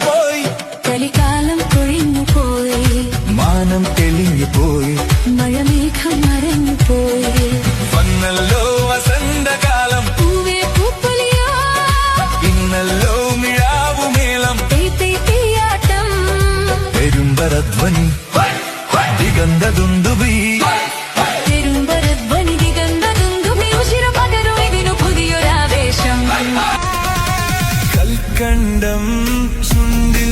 പോയി കലികാലം കൊഴിഞ്ഞു പോയി മാനം തെളിഞ്ഞു പോയി മഴമേഘം മറഞ്ഞു പോയി വന്നല്ലോ വസന്തകാലം പൂവേ പൂപ്പൊലിയോ ഇന്നല്ലോ മിഴാവുമേളം തീയാട്ടം പെരുമ്പരധ്വനി ദിഗന്ധദുന്ദുഭി പെരുമ്പരധ്വനി ദിഗന്ധദുന്ദുഭി ഉശിര പകരും ഇതിനു പുതിയൊരാവേശം കൽക്കണ്ടം ചുണ്ടി